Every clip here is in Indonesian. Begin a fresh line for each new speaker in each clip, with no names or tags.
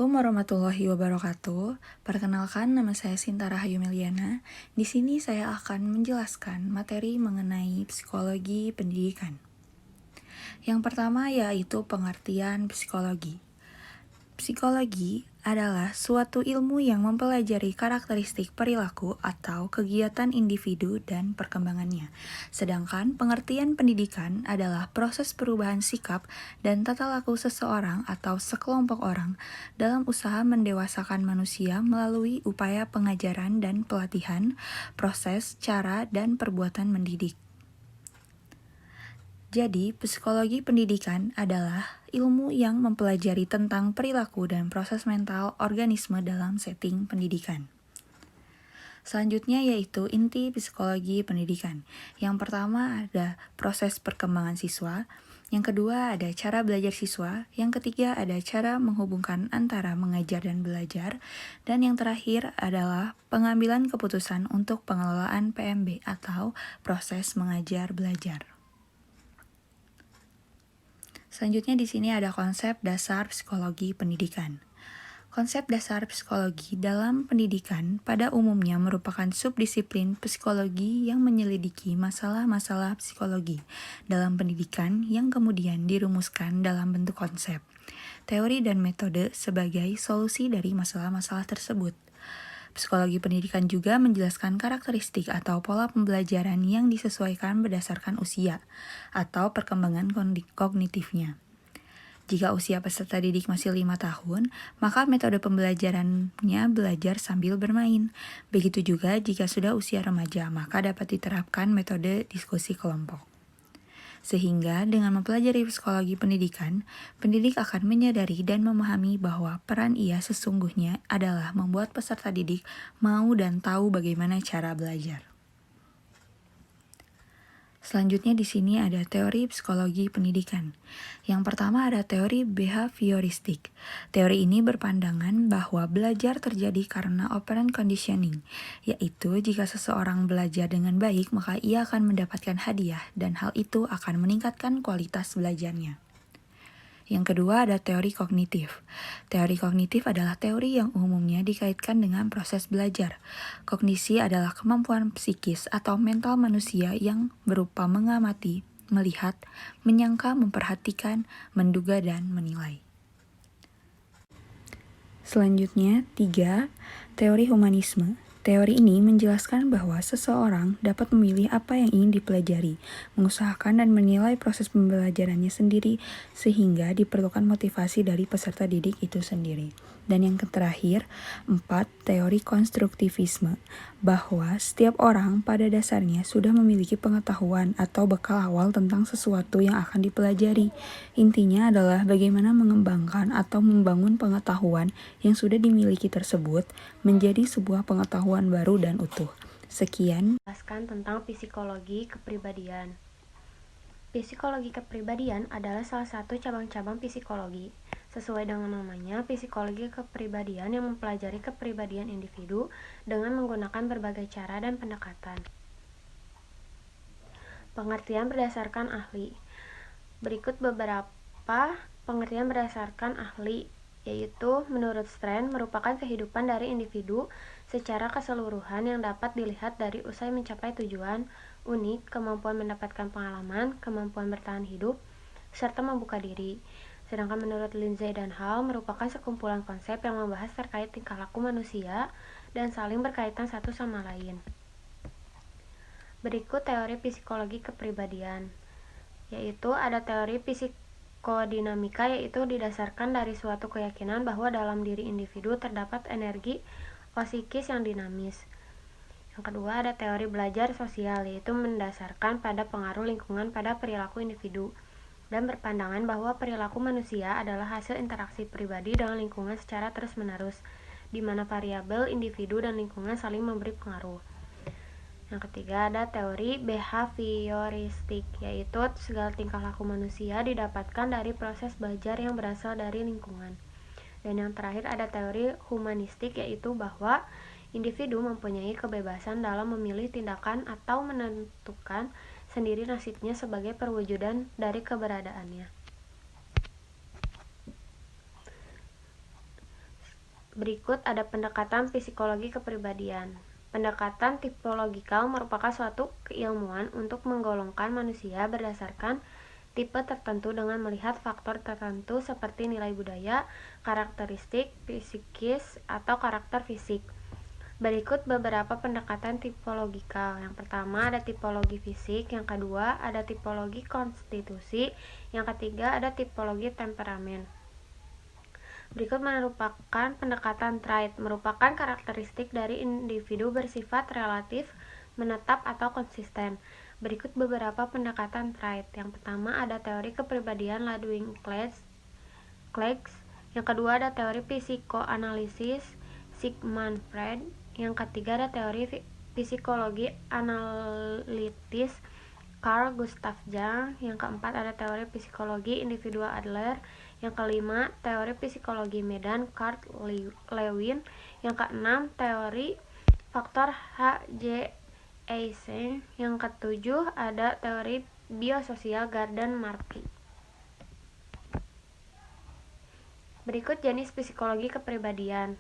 Assalamualaikum warahmatullahi wabarakatuh. Perkenalkan, nama saya Sinta Rahayu Meliana. Di sini saya akan menjelaskan materi mengenai psikologi pendidikan. Yang pertama yaitu pengertian psikologi. Psikologi adalah suatu ilmu yang mempelajari karakteristik perilaku atau kegiatan individu dan perkembangannya. Sedangkan pengertian pendidikan adalah proses perubahan sikap dan tata laku seseorang atau sekelompok orang dalam usaha mendewasakan manusia melalui upaya pengajaran dan pelatihan, proses, cara, dan perbuatan mendidik. Jadi, psikologi pendidikan adalah ilmu yang mempelajari tentang perilaku dan proses mental organisme dalam setting pendidikan. Selanjutnya yaitu inti psikologi pendidikan. Yang pertama ada proses perkembangan siswa, yang kedua ada cara belajar siswa, yang ketiga ada cara menghubungkan antara mengajar dan belajar, dan yang terakhir adalah pengambilan keputusan untuk pengelolaan PMB atau proses mengajar belajar. Selanjutnya di sini ada konsep dasar psikologi pendidikan. Konsep dasar psikologi dalam pendidikan pada umumnya merupakan subdisiplin psikologi yang menyelidiki masalah-masalah psikologi dalam pendidikan yang kemudian dirumuskan dalam bentuk konsep, teori dan metode sebagai solusi dari masalah-masalah tersebut. Psikologi pendidikan juga menjelaskan karakteristik atau pola pembelajaran yang disesuaikan berdasarkan usia atau perkembangan kognitifnya. Jika usia peserta didik masih 5 tahun, maka metode pembelajarannya belajar sambil bermain. Begitu juga jika sudah usia remaja, maka dapat diterapkan metode diskusi kelompok. Sehingga dengan mempelajari psikologi pendidikan, pendidik akan menyadari dan memahami bahwa peran ia sesungguhnya adalah membuat peserta didik mau dan tahu bagaimana cara belajar. Selanjutnya di sini ada teori psikologi pendidikan. Yang pertama ada teori behavioristik. Teori ini berpandangan bahwa belajar terjadi karena operant conditioning, yaitu jika seseorang belajar dengan baik maka ia akan mendapatkan hadiah dan hal itu akan meningkatkan kualitas belajarnya. Yang kedua ada teori kognitif. Teori kognitif adalah teori yang umumnya dikaitkan dengan proses belajar. Kognisi adalah kemampuan psikis atau mental manusia yang berupa mengamati, melihat, menyangka, memperhatikan, menduga, dan menilai. Selanjutnya, 3. Teori humanisme. Teori ini menjelaskan bahwa seseorang dapat memilih apa yang ingin dipelajari, mengusahakan dan menilai proses pembelajarannya sendiri, sehingga diperlukan motivasi dari peserta didik itu sendiri. Dan yang terakhir, 4. Teori konstruktivisme, bahwa setiap orang pada dasarnya sudah memiliki pengetahuan atau bekal awal tentang sesuatu yang akan dipelajari. Intinya adalah bagaimana mengembangkan atau membangun pengetahuan yang sudah dimiliki tersebut menjadi sebuah pengetahuan baru dan utuh. Sekian.
Jelaskan tentang psikologi kepribadian. Psikologi kepribadian adalah salah satu cabang-cabang psikologi. Sesuai dengan namanya, psikologi kepribadian yang mempelajari kepribadian individu dengan menggunakan berbagai cara dan pendekatan. Pengertian berdasarkan ahli. Berikut beberapa pengertian berdasarkan ahli, yaitu menurut Strand merupakan kehidupan dari individu secara keseluruhan yang dapat dilihat dari usai mencapai tujuan unik, kemampuan mendapatkan pengalaman, kemampuan bertahan hidup, serta membuka diri. Sedangkan menurut Lindsay dan Hall merupakan sekumpulan konsep yang membahas terkait tingkah laku manusia dan saling berkaitan satu sama lain. Berikut teori psikologi kepribadian, yaitu ada teori psikodinamika, yaitu didasarkan dari suatu keyakinan bahwa dalam diri individu terdapat energi psikis yang dinamis. Yang kedua ada teori belajar sosial, yaitu mendasarkan pada pengaruh lingkungan pada perilaku individu dan berpandangan bahwa perilaku manusia adalah hasil interaksi pribadi dengan lingkungan secara terus-menerus, di mana variabel individu dan lingkungan saling memberi pengaruh. Yang ketiga ada teori behavioristik, yaitu segala tingkah laku manusia didapatkan dari proses belajar yang berasal dari lingkungan. Dan yang terakhir ada teori humanistik, yaitu bahwa individu mempunyai kebebasan dalam memilih tindakan atau menentukan sendiri nasibnya sebagai perwujudan dari keberadaannya. Berikut ada pendekatan psikologi kepribadian. Pendekatan tipologikal merupakan suatu keilmuan untuk menggolongkan manusia berdasarkan tipe tertentu dengan melihat faktor tertentu seperti nilai budaya, karakteristik psikis, atau karakter fisik. Berikut beberapa pendekatan tipologikal. Yang pertama ada tipologi fisik, yang kedua ada tipologi konstitusi, yang ketiga ada tipologi temperamen. Berikut merupakan pendekatan trait, merupakan karakteristik dari individu bersifat relatif, menetap atau konsisten. Berikut beberapa pendekatan trait. Yang pertama ada teori kepribadian Ludwig Klages, yang kedua ada teori psikoanalisis Sigmund Freud, yang ketiga ada teori psikologi analitis Carl Gustav Jung, yang keempat ada teori psikologi individual Adler, yang kelima teori psikologi medan Kurt Lewin, yang keenam teori faktor H.J. Eysenck, yang ketujuh ada teori biososial Gordon Murphy. Berikut jenis psikologi kepribadian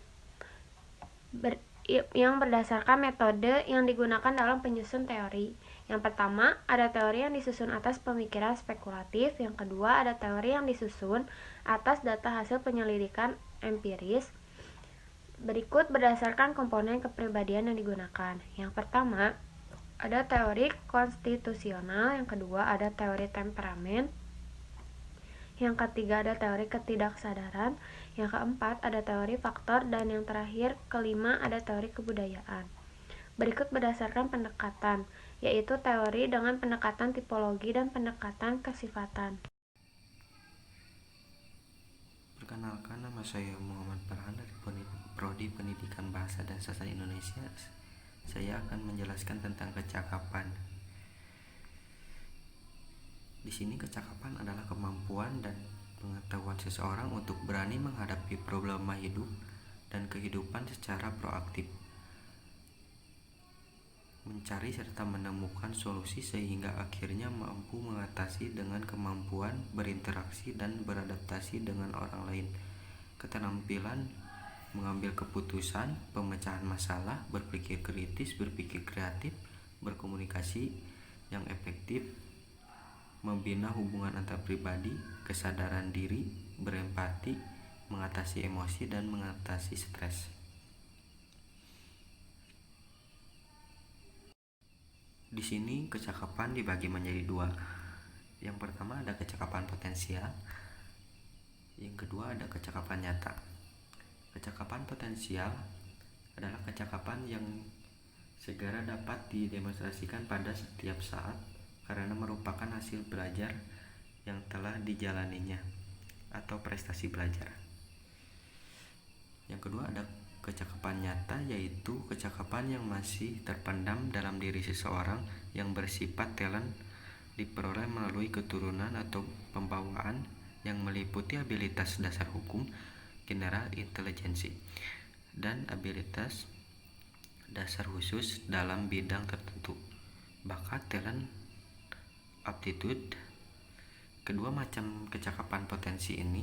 yang berdasarkan metode yang digunakan dalam penyusun teori. Yang pertama, ada teori yang disusun atas pemikiran spekulatif. Yang kedua, ada teori yang disusun atas data hasil penyelidikan empiris. Berikut berdasarkan komponen kepribadian yang digunakan. Yang pertama, ada teori konstitusional. Yang kedua, ada teori temperamen. Yang ketiga ada teori ketidaksadaran, yang keempat ada teori faktor, dan yang terakhir kelima ada teori kebudayaan. Berikut berdasarkan pendekatan, yaitu teori dengan pendekatan tipologi dan pendekatan kesifatan.
Perkenalkan, nama saya Muhammad Farhan dari Prodi Pendidikan Bahasa dan Sastra Indonesia. Saya akan menjelaskan tentang kecakapan. Di sini kecakapan adalah kemampuan dan pengetahuan seseorang untuk berani menghadapi problema hidup dan kehidupan secara proaktif, mencari serta menemukan solusi sehingga akhirnya mampu mengatasi dengan kemampuan berinteraksi dan beradaptasi dengan orang lain, keterampilan mengambil keputusan, pemecahan masalah, berpikir kritis, berpikir kreatif, berkomunikasi yang efektif, membina hubungan antar pribadi, kesadaran diri, berempati, mengatasi emosi, dan mengatasi stres. Di sini kecakapan dibagi menjadi dua. Yang pertama ada kecakapan potensial, yang kedua ada kecakapan nyata. Kecakapan potensial adalah kecakapan yang segera dapat didemonstrasikan pada setiap saat karena merupakan hasil belajar yang telah dijalaninya atau prestasi belajar. Yang kedua ada kecakapan nyata, yaitu kecakapan yang masih terpendam dalam diri seseorang yang bersifat talent diperoleh melalui keturunan atau pembawaan yang meliputi abilitas dasar hukum, general intelijensi, dan abilitas dasar khusus dalam bidang tertentu, bakat, talent, aptitude. Kedua macam kecakapan potensi ini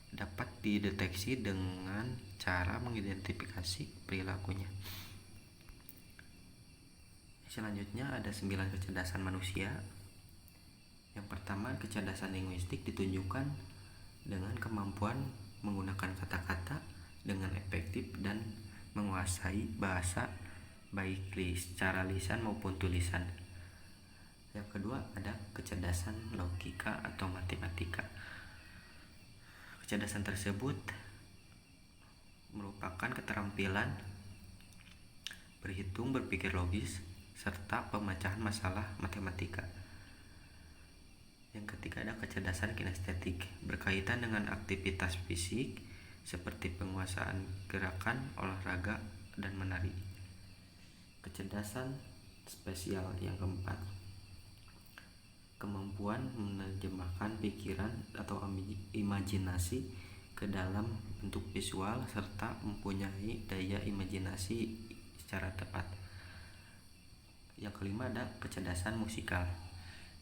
dapat dideteksi dengan cara mengidentifikasi perilakunya. Selanjutnya ada 9 kecerdasan manusia. Yang pertama, kecerdasan linguistik ditunjukkan dengan kemampuan menggunakan kata-kata dengan efektif dan menguasai bahasa baik secara lisan maupun tulisan. Yang kedua ada kecerdasan logika atau matematika. Kecerdasan tersebut merupakan keterampilan berhitung, berpikir logis, serta pemecahan masalah matematika. Yang ketiga ada kecerdasan kinestetik, berkaitan dengan aktivitas fisik seperti penguasaan gerakan, olahraga, dan menari. Kecerdasan spesial yang keempat, kemampuan menerjemahkan pikiran atau imajinasi ke dalam bentuk visual serta mempunyai daya imajinasi secara tepat. Yang kelima ada kecerdasan musikal,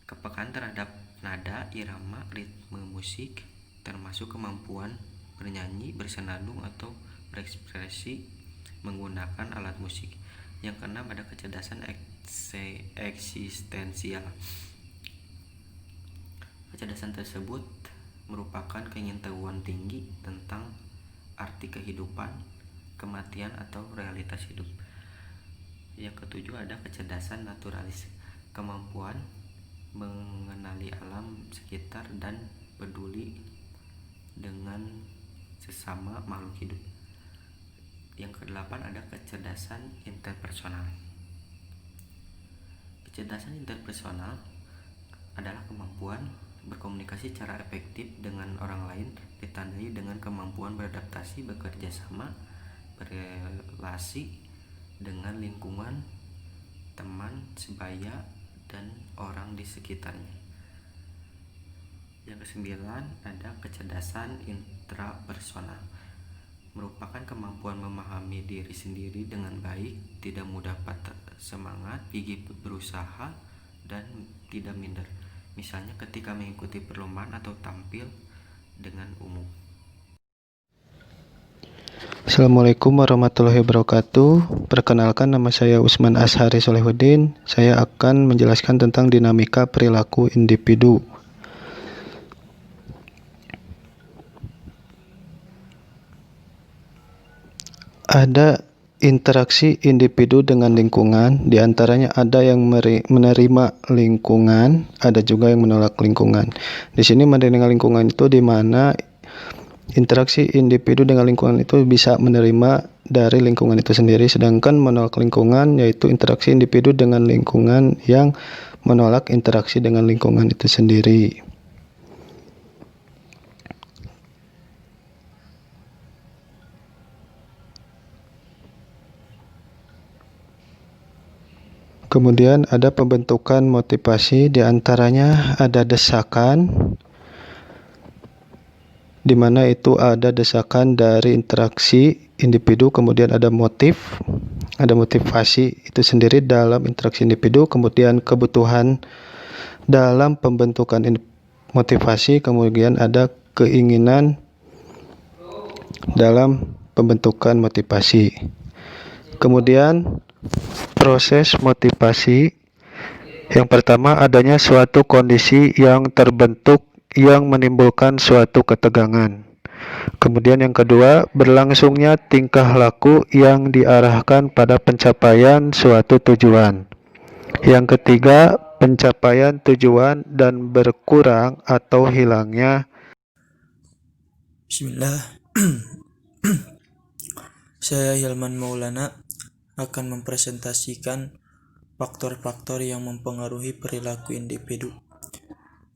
kepekaan terhadap nada, irama, ritme musik, termasuk kemampuan bernyanyi, bersenandung, atau berekspresi menggunakan alat musik. Yang keenam ada kecerdasan eksistensial. Kecerdasan tersebut merupakan keingintahuan tinggi tentang arti kehidupan, kematian, atau realitas hidup. Yang ketujuh ada kecerdasan naturalis, kemampuan mengenali alam sekitar dan peduli dengan sesama makhluk hidup. Yang kedelapan ada kecerdasan interpersonal. Kecerdasan interpersonal adalah kemampuan berkomunikasi secara efektif dengan orang lain, ditandai dengan kemampuan beradaptasi, bekerja sama, berelasi dengan lingkungan, teman sebaya, dan orang di sekitarnya. Yang kesembilan ada kecerdasan intrapersonal, merupakan kemampuan memahami diri sendiri dengan baik, tidak mudah patah semangat, gigih berusaha, dan tidak minder. Misalnya ketika mengikuti perlombaan atau tampil dengan umum.
Assalamualaikum warahmatullahi wabarakatuh. Perkenalkan, nama saya Usman Ashari Solehuddin. Saya akan menjelaskan tentang dinamika perilaku individu. Ada interaksi individu dengan lingkungan, diantaranya ada yang menerima lingkungan, ada juga yang menolak lingkungan. Di sini menerima lingkungan itu di mana interaksi individu dengan lingkungan itu bisa menerima dari lingkungan itu sendiri, sedangkan menolak lingkungan yaitu interaksi individu dengan lingkungan yang menolak interaksi dengan lingkungan itu sendiri. Kemudian ada pembentukan motivasi, diantaranya ada desakan, di mana itu ada desakan dari interaksi individu, kemudian ada motivasi itu sendiri dalam interaksi individu, kemudian kebutuhan dalam pembentukan motivasi, kemudian ada keinginan dalam pembentukan motivasi. Kemudian proses motivasi, yang pertama adanya suatu kondisi yang terbentuk yang menimbulkan suatu ketegangan. Kemudian yang kedua, berlangsungnya tingkah laku yang diarahkan pada pencapaian suatu tujuan. Yang ketiga, pencapaian tujuan dan berkurang atau hilangnya.
Bismillah. Saya Hilman Maulana akan mempresentasikan faktor-faktor yang mempengaruhi perilaku individu.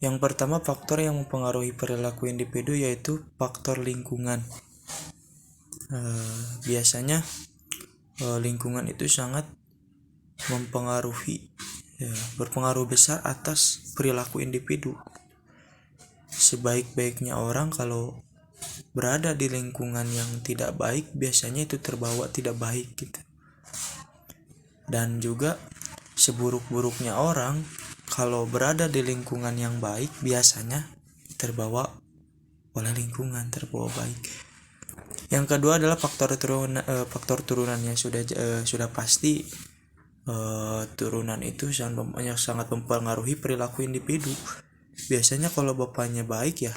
Yang pertama, faktor yang mempengaruhi perilaku individu yaitu faktor lingkungan. Biasanya lingkungan itu sangat mempengaruhi, berpengaruh besar atas perilaku individu. Sebaik-baiknya orang kalau berada di lingkungan yang tidak baik, biasanya itu terbawa tidak baik gitu. Dan juga seburuk-buruknya orang kalau berada di lingkungan yang baik, biasanya terbawa oleh lingkungan, terbawa baik. Yang kedua adalah faktor turunannya. Sudah pasti turunan itu sangat mempengaruhi perilaku individu. Biasanya kalau bapaknya baik ya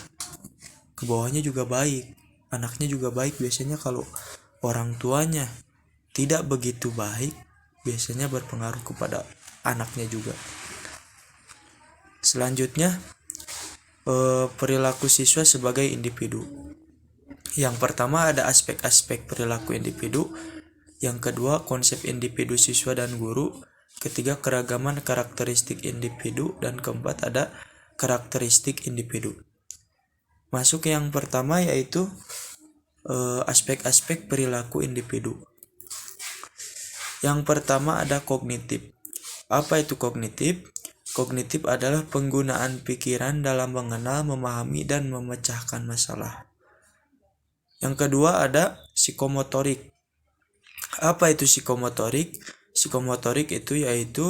ke bawahnya juga baik, anaknya juga baik. Biasanya kalau orang tuanya tidak begitu baik, biasanya berpengaruh kepada anaknya juga. Selanjutnya, perilaku siswa sebagai individu. Yang pertama ada aspek-aspek perilaku individu. Yang kedua, konsep individu, siswa, dan guru. Ketiga, keragaman karakteristik individu. Dan keempat, ada karakteristik individu. Masuk yang pertama yaitu aspek-aspek perilaku individu. Yang pertama ada kognitif. Apa itu kognitif? Kognitif adalah penggunaan pikiran dalam mengenal, memahami, dan memecahkan masalah. Yang kedua ada psikomotorik. Apa itu psikomotorik? Psikomotorik itu yaitu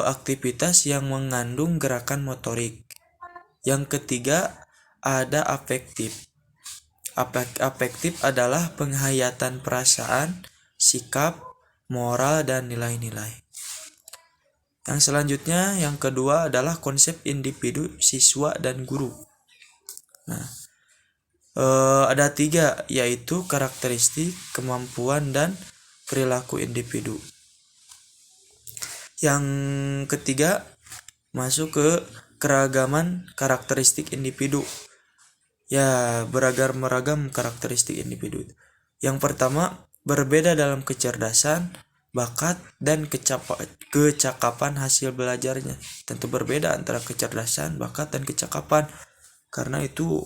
aktivitas yang mengandung gerakan motorik. Yang ketiga ada afektif. Afektif adalah penghayatan perasaan, sikap, moral, dan nilai-nilai. Yang selanjutnya, yang kedua adalah konsep individu, siswa, dan guru. Nah, ada 3, yaitu karakteristik, kemampuan, dan perilaku individu. Yang ketiga, masuk ke keragaman karakteristik individu. Ya, beragam-ragam karakteristik individu. Yang pertama, berbeda dalam kecerdasan, bakat, dan kecakapan hasil belajarnya. Tentu berbeda antara kecerdasan, bakat, dan kecakapan, karena itu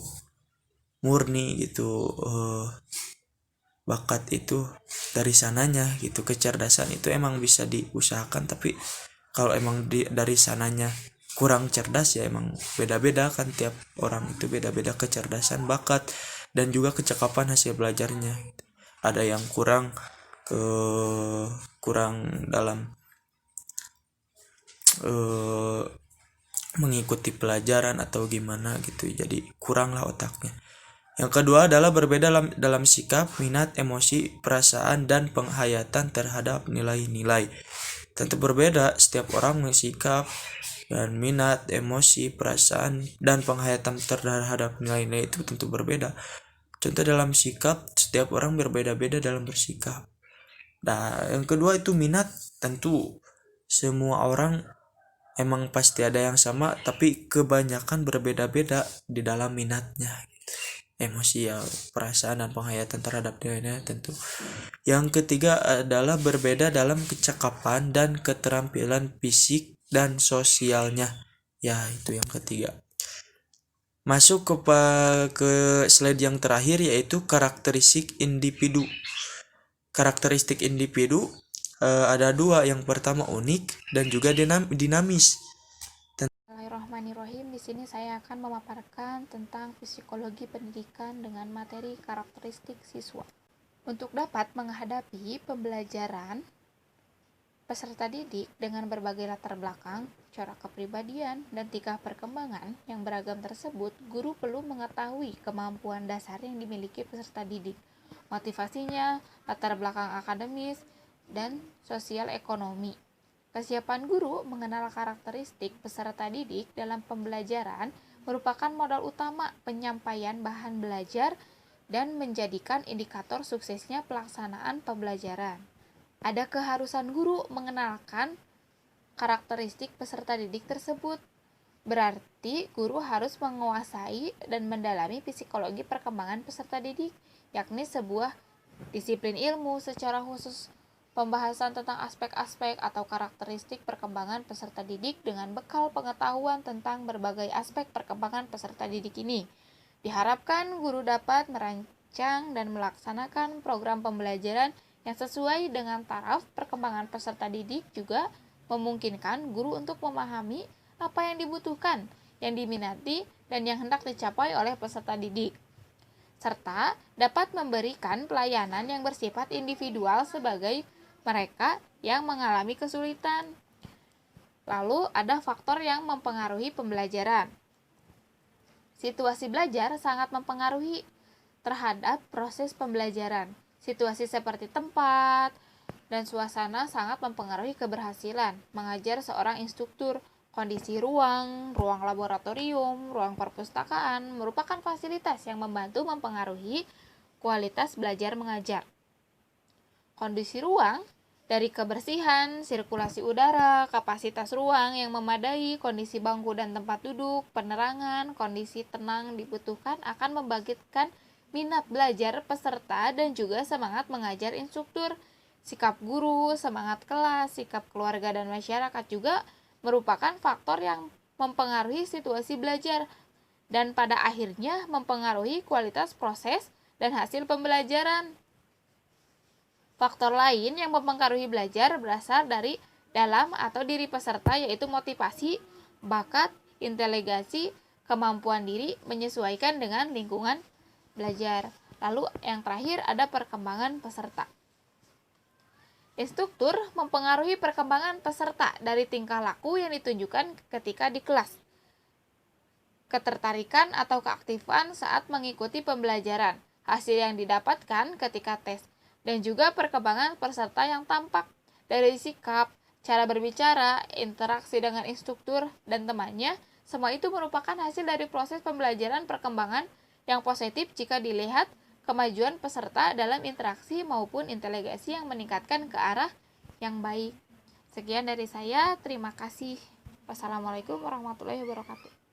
murni gitu. Bakat itu dari sananya gitu, kecerdasan itu emang bisa diusahakan, tapi kalau emang dari sananya kurang cerdas ya emang beda-beda kan, tiap orang itu beda-beda kecerdasan, bakat, dan juga kecakapan hasil belajarnya. Ada yang kurang dalam mengikuti pelajaran atau gimana gitu, jadi kurang lah otaknya. Yang kedua adalah berbeda dalam sikap, minat, emosi, perasaan, dan penghayatan terhadap nilai-nilai. Tentu berbeda, setiap orang bersikap dan minat, emosi, perasaan, dan penghayatan terhadap nilai-nilai itu tentu berbeda. Contoh dalam sikap, setiap orang berbeda-beda dalam bersikap. Nah, yang kedua itu minat, tentu semua orang emang pasti ada yang sama, tapi kebanyakan berbeda-beda di dalam minatnya. Emosi, ya, perasaan, dan penghayatan terhadap nilai-nilai tentu. Yang ketiga adalah berbeda dalam kecakapan dan keterampilan fisik dan sosialnya. Ya, itu yang ketiga. Masuk ke slide yang terakhir, yaitu karakteristik individu. Karakteristik individu ada 2. Yang pertama unik dan juga dinamis.
Bismillahirrahmanirrahim. Di sini saya akan memaparkan tentang psikologi pendidikan dengan materi karakteristik siswa. Untuk dapat menghadapi pembelajaran peserta didik dengan berbagai latar belakang, corak kepribadian, dan tingkah perkembangan yang beragam tersebut, guru perlu mengetahui kemampuan dasar yang dimiliki peserta didik, motivasinya, latar belakang akademis, dan sosial ekonomi. Kesiapan guru mengenal karakteristik peserta didik dalam pembelajaran merupakan modal utama penyampaian bahan belajar dan menjadikan indikator suksesnya pelaksanaan pembelajaran. Ada keharusan guru mengenalkan karakteristik peserta didik tersebut. Berarti guru harus menguasai dan mendalami psikologi perkembangan peserta didik, yakni sebuah disiplin ilmu secara khusus. Pembahasan tentang aspek-aspek atau karakteristik perkembangan peserta didik dengan bekal pengetahuan tentang berbagai aspek perkembangan peserta didik ini. Diharapkan guru dapat merancang dan melaksanakan program pembelajaran yang sesuai dengan taraf perkembangan peserta didik, juga memungkinkan guru untuk memahami apa yang dibutuhkan, yang diminati, dan yang hendak dicapai oleh peserta didik, serta dapat memberikan pelayanan yang bersifat individual sebagai mereka yang mengalami kesulitan. Lalu ada faktor yang mempengaruhi pembelajaran. Situasi belajar sangat mempengaruhi terhadap proses pembelajaran. Situasi seperti tempat dan suasana sangat mempengaruhi keberhasilan mengajar seorang instruktur. Kondisi ruang laboratorium, ruang perpustakaan merupakan fasilitas yang membantu mempengaruhi kualitas belajar mengajar. Kondisi ruang dari kebersihan, sirkulasi udara, kapasitas ruang yang memadai, kondisi bangku dan tempat duduk, penerangan, kondisi tenang dibutuhkan akan membangkitkan minat belajar peserta dan juga semangat mengajar instruktur. Sikap guru, semangat kelas, sikap keluarga dan masyarakat juga merupakan faktor yang mempengaruhi situasi belajar dan pada akhirnya mempengaruhi kualitas proses dan hasil pembelajaran. Faktor lain yang mempengaruhi belajar berasal dari dalam atau diri peserta, yaitu motivasi, bakat, inteligensi, kemampuan diri menyesuaikan dengan lingkungan belajar. Lalu yang terakhir ada perkembangan peserta. Instruktur mempengaruhi perkembangan peserta dari tingkah laku yang ditunjukkan ketika di kelas, ketertarikan atau keaktifan saat mengikuti pembelajaran, hasil yang didapatkan ketika tes, dan juga perkembangan peserta yang tampak dari sikap, cara berbicara, interaksi dengan instruktur dan temannya. Semua itu merupakan hasil dari proses pembelajaran perkembangan yang positif jika dilihat kemajuan peserta dalam interaksi maupun inteligasi yang meningkatkan ke arah yang baik. Sekian dari saya, terima kasih. Wassalamualaikum warahmatullahi wabarakatuh.